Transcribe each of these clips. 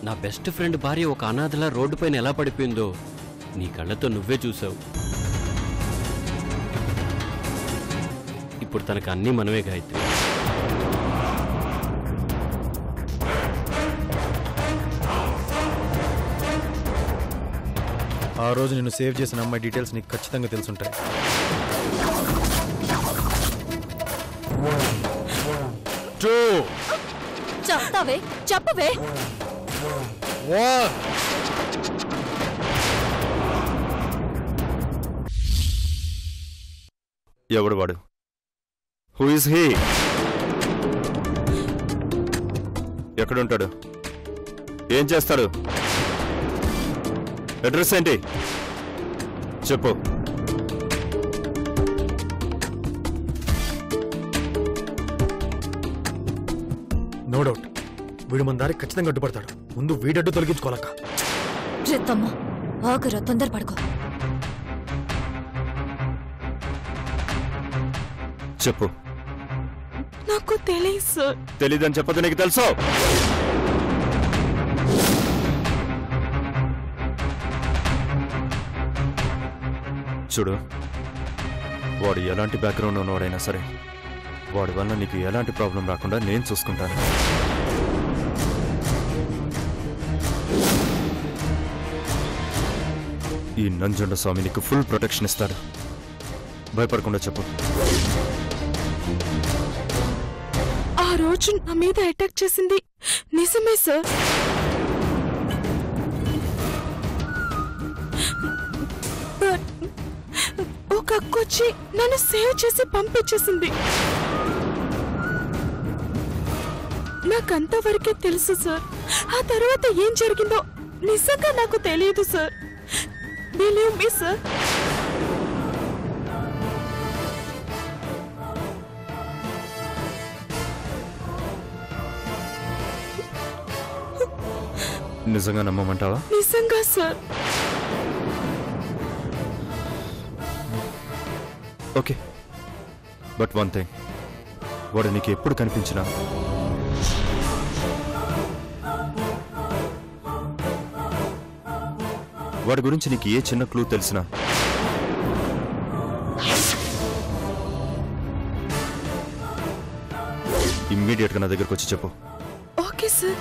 నా best friend భార్య ఒక అనాథలా రోడ్డుపైన ఎలా పడిపోయిందో నీ కళ్ళతో నువ్వే చూసావు. ఇప్పుడు తనకు అన్నీ మనమే గాయత్రి. ఆ రోజు నిన్ను సేవ్ చేసిన అమ్మాయి డీటెయిల్స్ నీకు ఖచ్చితంగా తెలుసుంటాయి. చెప్తావే, చెప్పవే. ఎవడు వాడు? Who is he? ఎక్కడుంటాడు? ఏం చేస్తాడు? అడ్రస్ ఏంటి చెప్పు. నో డౌట్ వీడు మన దారి ఖచ్చితంగా అడ్డుపడతాడు. ముందు వీడడ్డు తొలగించుకోవాలక్క. రిత్తమ్మ ఆగురా, తొందరపడుకో. చెప్పు. నాకు తెలియదు సార్. తెలీదని చెప్పదు, నీకు తెలుసు. చూడు, వాడు ఎలాంటి బ్యాక్గ్రౌండ్ ఉన్నవాడైనా సరే వాడి వల్ల నీకు ఎలాంటి ప్రాబ్లం రాకుండా నేను చూసుకుంటాను. ఈ నంజుండ స్వామి నీకు ఫుల్ ప్రొటెక్షన్ ఇస్తాడు. భయపడకుండా చెప్పు. ఆ రోజు నా మీద అటాక్ చేసింది నిజమే సార్. ఒక అక్కొచ్చి నన్ను సేవ్ చేసి పంపించేసింది. నాకంతవరకే తెలుసు సార్. ఆ తర్వాత ఏం జరిగిందో నిజంగా నాకు తెలియదు సార్. Believe me sir. నిజంగా నమ్మమంటావా? నిజంగా sir. Okay, but one thing, వాడు నీకు ఎప్పుడు కనిపించినా వాడి గురించి నీకు ఏ చిన్న క్లూ తెలిసినా ఇమ్మీడియట్గా నా దగ్గరకు వచ్చి చెప్పు. Okay sir.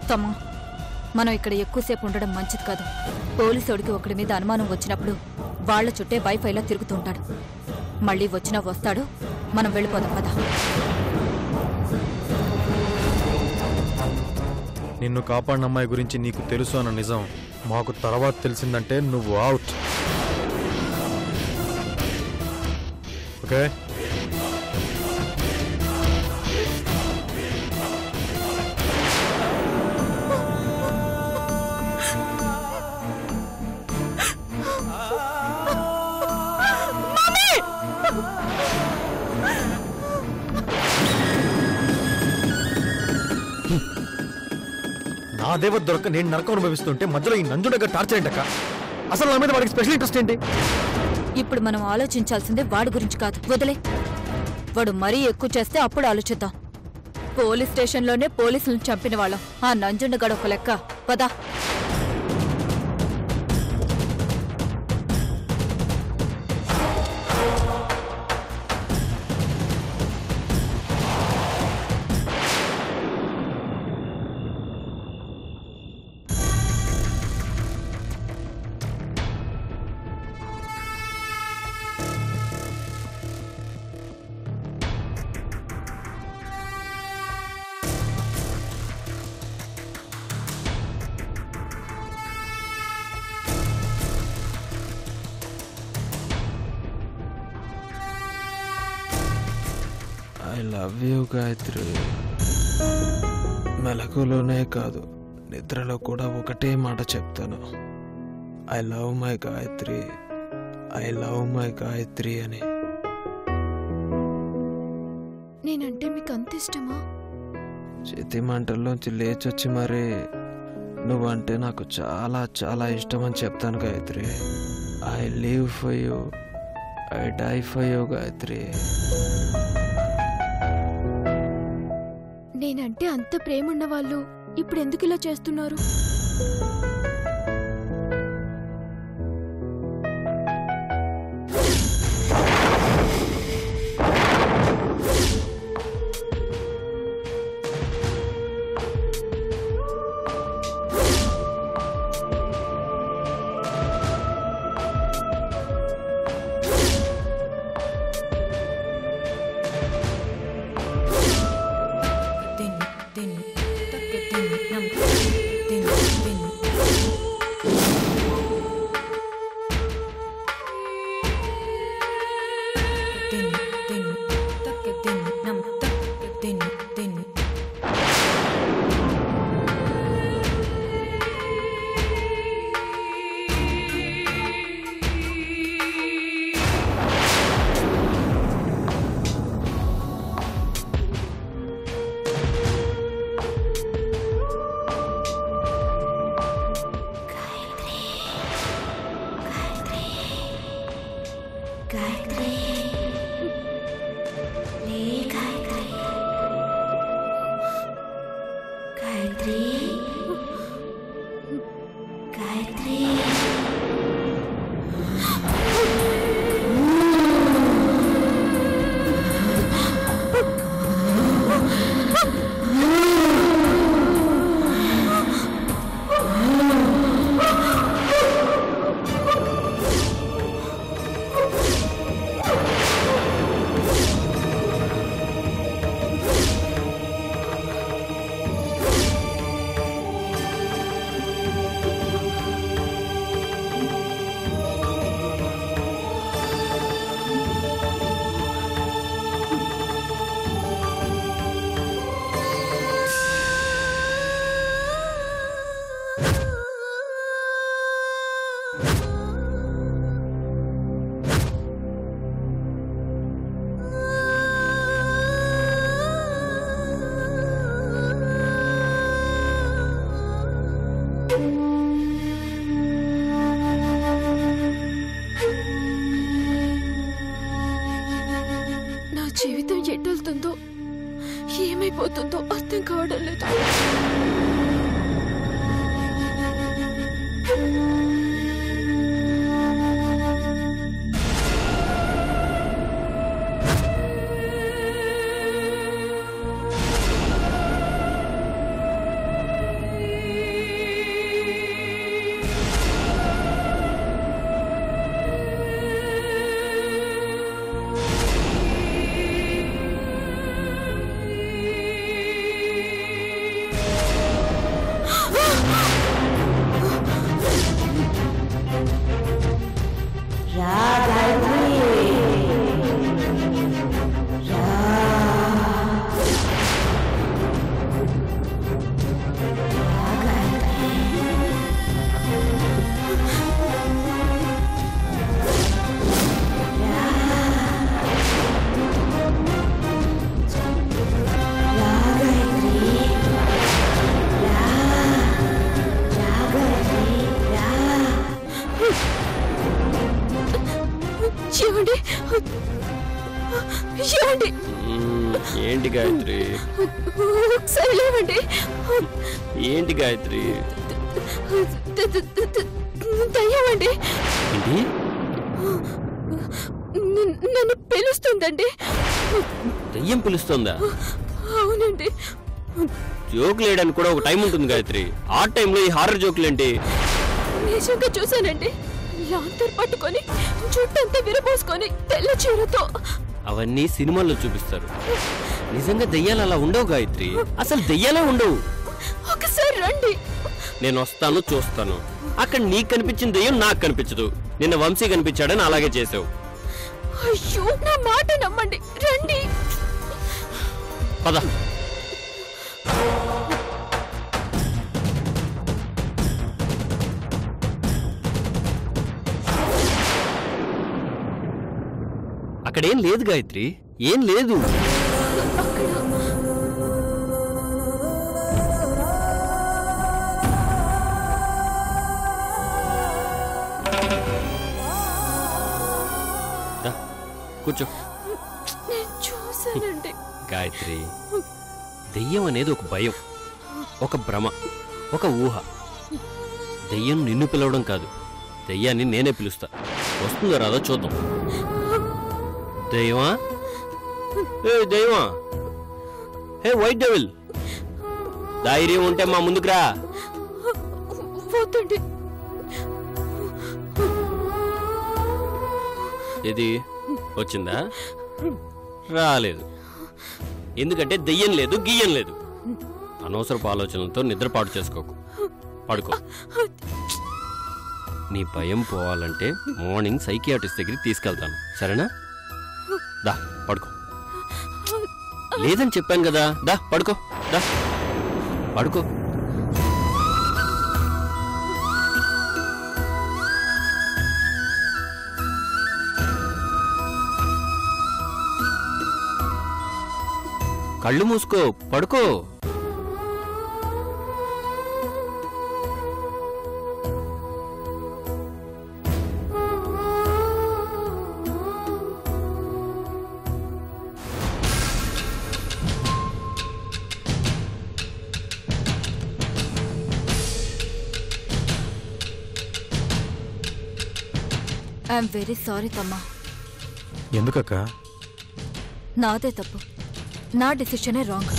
తమ్మా, మనం ఇక్కడ ఎక్కువసేపు ఉండడం మంచిది కాదు. పోలీసోడికి ఒకడి మీద అనుమానం వచ్చినప్పుడు వాళ్ల చుట్టే వైఫైలా తిరుగుతుంటాడు. మళ్ళీ వచ్చినా వస్తాడు. మనం వెళ్ళిపోదాం పద. నిన్ను కాపాడిన అమ్మాయి గురించి నీకు తెలుసు అన్న నిజం మాకు తర్వాత తెలిసిందంటే నువ్వు అవుట్. ఓకే? నా దేవత దొరక నేను నరకం అనుభవిస్తుంటే మధ్యలో ఈ నంజుడగా టార్చర్ ఏంటక్క? అసలు నా మీద వాడికి స్పెషల్ ఇంట్రెస్ట్ ఏంటి? ఇప్పుడు మనం ఆలోచించాల్సిందే వాడి గురించి కాదు. వదిలే. వాడు మరీ ఎక్కువ చేస్తే అప్పుడు ఆలోచిద్దాం. పోలీస్ స్టేషన్లోనే పోలీసులను చంపిన వాళ్ళం. ఆ నంజుండగడ ఒక లెక్క. పదా. యూ గాయత్రి. మెలకులోనే కాదు, నిద్రలో కూడా ఒకటే మాట చెప్తాను, I love my Gayatri, I love my Gayatri అని. నేనంటే మీకు అంత ఇష్టమా? చేతి మంటల్లోంచి లేచొచ్చి మరి నువ్వంటే నాకు చాలా చాలా ఇష్టం అని చెప్తాను Gayatri. I live for you, I die for you Gayatri. నేనంటే అంత ప్రేమ ఉన్న వాళ్ళు ఇప్పుడు ఎందుకు ఇలా చేస్తున్నారు? జీవితం ఎట్టెళ్తుందో ఏమైపోతుందో అర్థం కావడం లేదు. ఏంటి గాయత్రి? ఒకసారి లేవండి. ఏంటి గాయత్రి? దయ్యమండి. నన్ను పిలుస్తుందండి. దయ్యం పిలుస్తుందా? అవునండి. జోకులు వేయడానికి కూడా ఒక టైం ఉంటుంది గాయత్రి. ఆ టైంలో ఈ హారర్ జోకులు ఏంటి? నిజంగా చూసానండి. లాంతర్ పట్టుకొని చుట్టంతా విరపోసుకొని తెల్ల చీరతో. అవన్నీ సినిమాల్లో చూపిస్తారు. నిజంగా దెయ్యాలు అలా ఉండవు గాయత్రి. అసలు దెయ్యాలే ఉండవు. ఒకసారి రండి. నేను వస్తాను, చూస్తాను. అక్కడ నీకు కనిపించిన దెయ్యం నాకు కనిపించదు. నిన్న వంశీ కనిపించాడని అలాగే చేసావు. అయ్యో, నా మాట నమ్మండి, రండి. పద. అక్కడేం లేదు గాయత్రి, ఏం లేదు. కూర్చో. చూసానండి గాయత్రి, దెయ్యం అనేది ఒక భయం, ఒక భ్రమ, ఒక ఊహ. దెయ్యం నిన్ను పిలవడం కాదు, దెయ్యాన్ని నేనే పిలుస్తా. వస్తుందో రాదో చూద్దాం. దెయ్యమా? ఏ దెయ్యమా? హే వైట్ డెవిల్, ధైర్యం ఉంటే మా ముందుకు రా. పోతండి. ఇది వచ్చిందా? రాలేదు. ఎందుకంటే దెయ్యం లేదు, గియ్యం లేదు. అనవసరపు ఆలోచనలతో నిద్రపాటు చేసుకోకు, పడుకో. నీ భయం పోవాలంటే మార్నింగ్ సైకియాట్రిస్ట్ దగ్గరికి తీసుకెళ్తాను, సరేనా? దా పడుకో. లేదని చెప్పాను కదా, దా పడుకో, దా పడుకో. కళ్ళు మూసుకో, పడుకో. ఐఎమ్ వెరీ సారీ తమ్మా. ఎందుకక్క? నాదే తప్పు, నా డిసిషనే రాంగ్.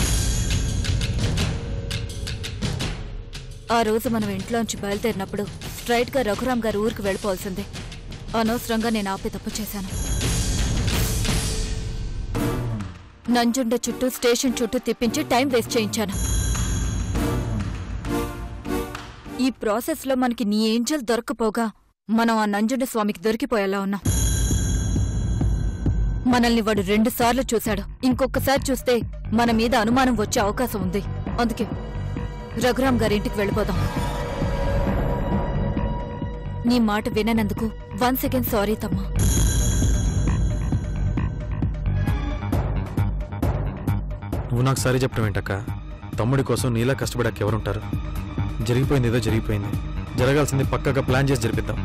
ఆ రోజు మనం ఇంట్లోంచి బయలుదేరినప్పుడు స్ట్రైట్ గా రఘురామ్ గారు ఊరికి వెళ్ళిపోవాల్సిందే. అనవసరంగా నేను ఆపే తప్పు చేశాను. నంజుండ చుట్టూ స్టేషన్ చుట్టూ తిప్పించి టైం వేస్ట్ చేయించాను. ఈ ప్రాసెస్ లో మనకి నీ ఏంజల్ దొరకపోగా మనం ఆ నంజుండ స్వామికి దొరికిపోయేలా ఉన్నాం. మనల్ని వాడు 2 సార్లు చూశాడు. ఇంకొకసారి చూస్తే మన మీద అనుమానం వచ్చే అవకాశం ఉంది. అందుకే రఘురామ్ గారింటికి వెళ్ళిపోదాం. నీ మాట విననందుకు వన్స్ అగైన్ సారీ తమ్మా. నువ్వు నాకు సారీ చెప్పడం ఏంటక్క? తమ్ముడి కోసం నీలా కష్టపడాక ఎవరుంటారు? జరిగిపోయింది ఏదో జరిగిపోయింది. జరగాల్సింది పక్కగా ప్లాన్ చేసి జరిపిద్దాం.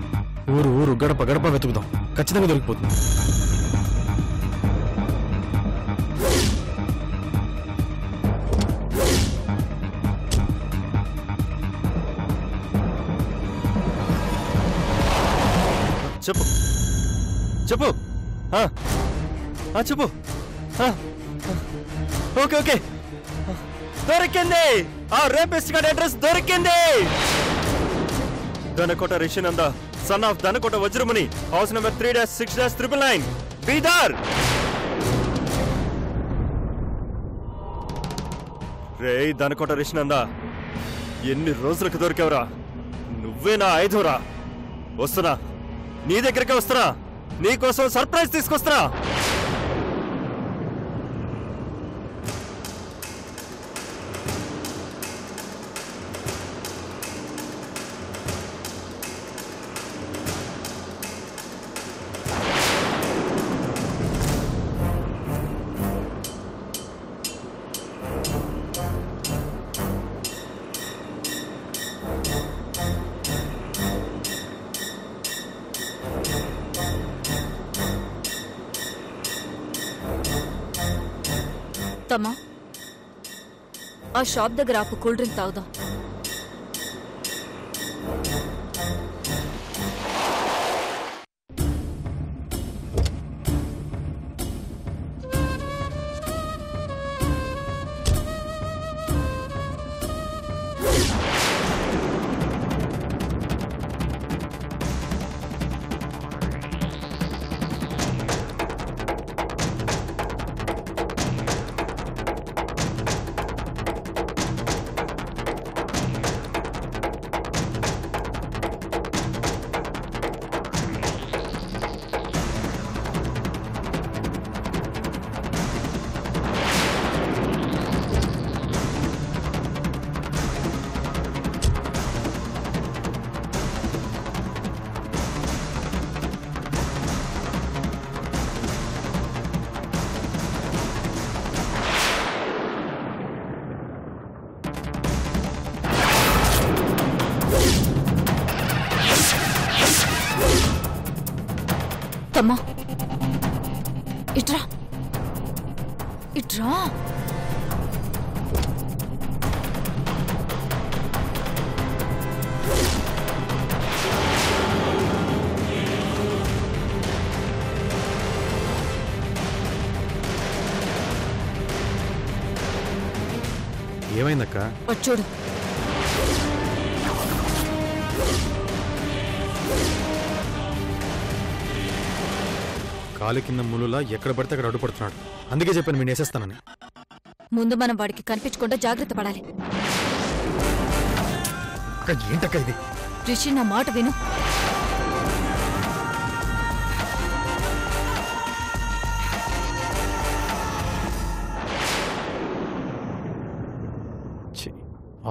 ఊరు ఊరు గడప గడప వెతుకుదాం, ఖచ్చితంగా దొరికిపోతుంది. చెప్పు చెప్పు చెప్పు. ఓకే ఓకే, దొరికింది. ఆ రేపిస్ట్ గారి అడ్రస్ దొరికింది. Danakota Rishinanda, son of Danakota Vajramuni, house number 3-6-999, Bidar. రే దనకోట రిషినంద, ఎన్ని రోజులకు దొరికావురా? నువ్వే నా ఆయుధంరా. వస్తున్నా, నీ దగ్గరికి వస్తున్నా, నీకోసం సర్ప్రైజ్ తీసుకొస్తున్నా. తమ్మా, ఆ షాప్ దగ్గర ఆపు, కూల్ డ్రింక్ తాగుదాం. తమ్మా ఇట్రా ఇట్రా. ఏమైందక్క? చూడు, కాలు కింద ములులా ఎక్కడ పడితే అక్కడ అడ్డుపడుతున్నాడు. అందుకే చెప్పాను నేను వేసేస్తానని. ముందు మనం వాడికి కనిపించకుండా జాగ్రత్త పడాలి. అక్క ఏంటక్క ఇది? రిషి, నా మాట విను.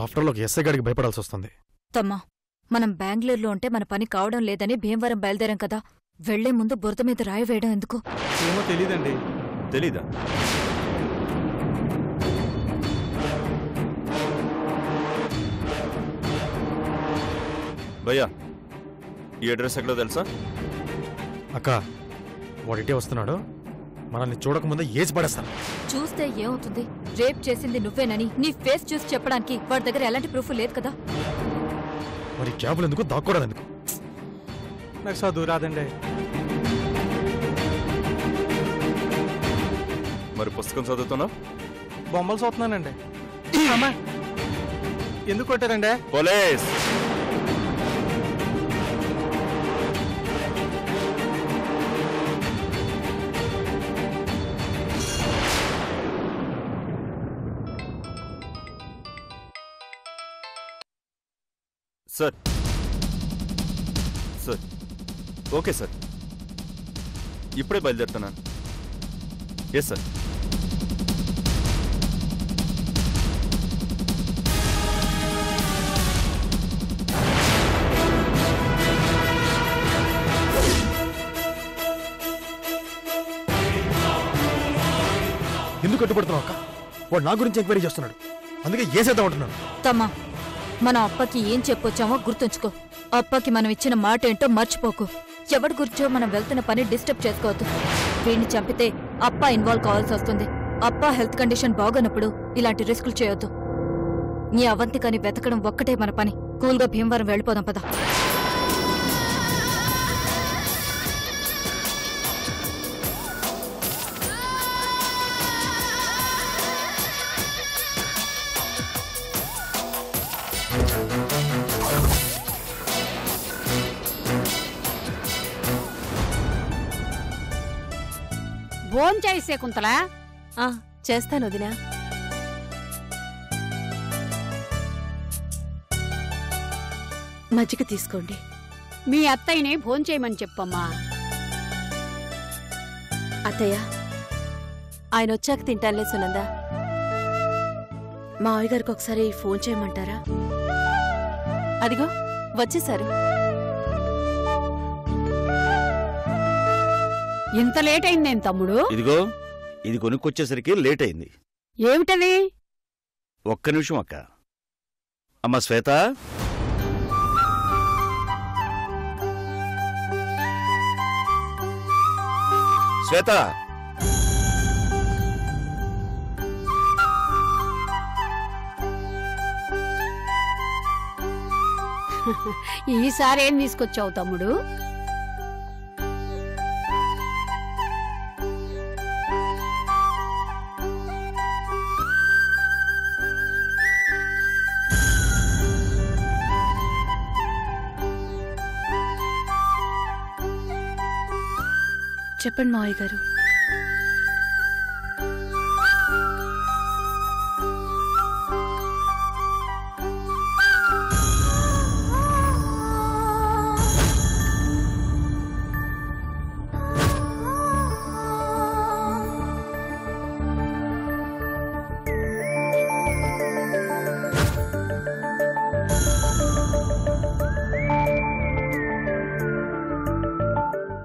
ఆఫ్టర్ ఆల్ ఒక ఎస్ఐ గాడికి భయపడాల్సి వస్తుంది. తమ్మా, మనం బెంగళూరులో ఉంటే మన పని కావడం లేదని భీమవరం బయలుదేరాం కదా. వెళ్లే ముందు బురద మీద రాయి వేయడం ఎందుకు? ఏమో తెలీదండి. తెలీదా? భయ్యా, ఈ అడ్రస్ ఎక్కడో తెలుసా? అక్క, వాడిటే వస్తున్నాడు. మనల్ని చూడకముందే ఏసి పడేస్తాను. చూస్తే ఏమవుతుంది? రేప్ చేసింది నువ్వేనని నీ ఫేస్ చూసి చెప్పడానికి వాడి దగ్గర ఎలాంటి ప్రూఫ్ లేదు కదా. మరి క్యాబులు ఎందుకు, దాక్కోవడం ఎందుకు? నాకు చదువు రాదండి. మరి పుస్తకం చదువుతున్నావు? బొమ్మలు చూస్తున్నానండి. అమ్మా, ఎందుకు కొట్టారండి? Police! Sir, sir, okay sir, ఇప్పుడే బయలుదేరుతున్నాను. Yes sir. ఎందుకు అడ్డుపడుతున్నావు అక్క? వాడు నా గురించి ఎంక్వైరీ చేస్తున్నాడు. అందుకే ఏసేద్దాం అంటున్నాను. తమ్మా, మనం అప్పకి ఏం చెప్పొచ్చామో గుర్తుంచుకో. అప్పకి మనం ఇచ్చిన మాట ఏంటో మర్చిపోకు. ఎవరి గురించో మనం వెళ్తున్న పని డిస్టర్బ్ చేసుకోవద్దు. వీడిని చంపితే అప్ప ఇన్వాల్వ్ కావాల్సి వస్తుంది. అప్ప హెల్త్ కండిషన్ బాగోనప్పుడు ఇలాంటి రిస్కులు చేయొద్దు. నీ అవంతికని వెతకడం ఒక్కటే మన పని. కూల్గా భీమవరం వెళ్ళిపోదాం పద. భోంచేయి శకుంతలా. చేస్తాను వదినా. మజ్జిగ తీసుకోండి. మీ అత్తయ్యని భోంచేయమని చెప్పమ్మా. అత్తయ్య, ఆయన వచ్చాక తింటానులే సునందా. మావయ్య గారికి ఒకసారి ఫోన్ చేయమంటారా? అదిగో వచ్చేసారు. ఇంత లేట్ అయిందేం తమ్ముడు? ఇదిగో ఇది కొనుక్కొచ్చేసరికి లేట్ అయింది. ఏమిటది? ఒక్క నిమిషం అక్క. అమ్మ శ్వేత, శ్వేత, ఈసారి ఏం తీసుకొచ్చావు తమ్ముడు? చెప్పండి మావయ్య గారు.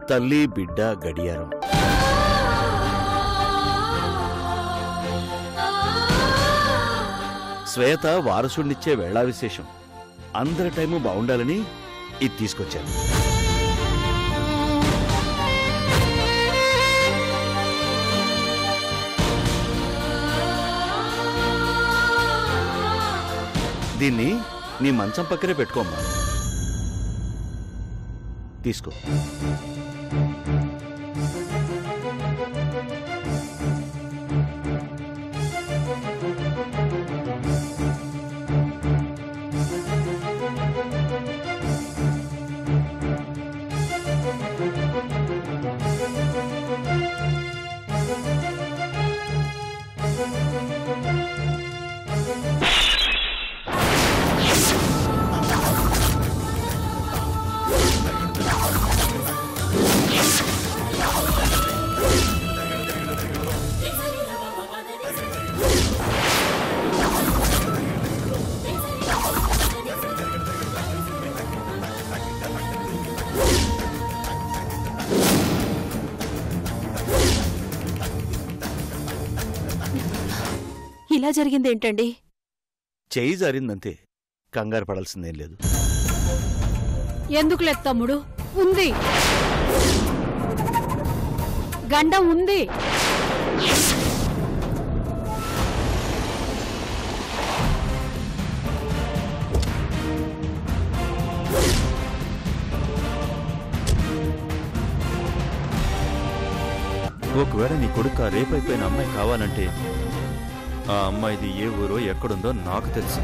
తల్లి బిడ్డ గడియారం. శ్వేత వారసుడినిచ్చే వేళా విశేషం. అందరి టైము బాగుండాలని ఇది తీసుకొచ్చాను. దీన్ని నీ మంచం పక్కనే పెట్టుకోమ్మా. తీసుకో. ఇలా జరిగిందేంటండి? చెయ్యి జారిందంతే, కంగారు పడాల్సిందేం లేదు. ఎందుకు లేదు తమ్ముడు? ఉంది, గండం ఉంది. ఒకవేళ నీ కొడుకు రేపైపోయిన అమ్మాయి కావాలంటే ఆ అమ్మాయిది ఏ ఊరో ఎక్కడుందో నాకు తెలుసు.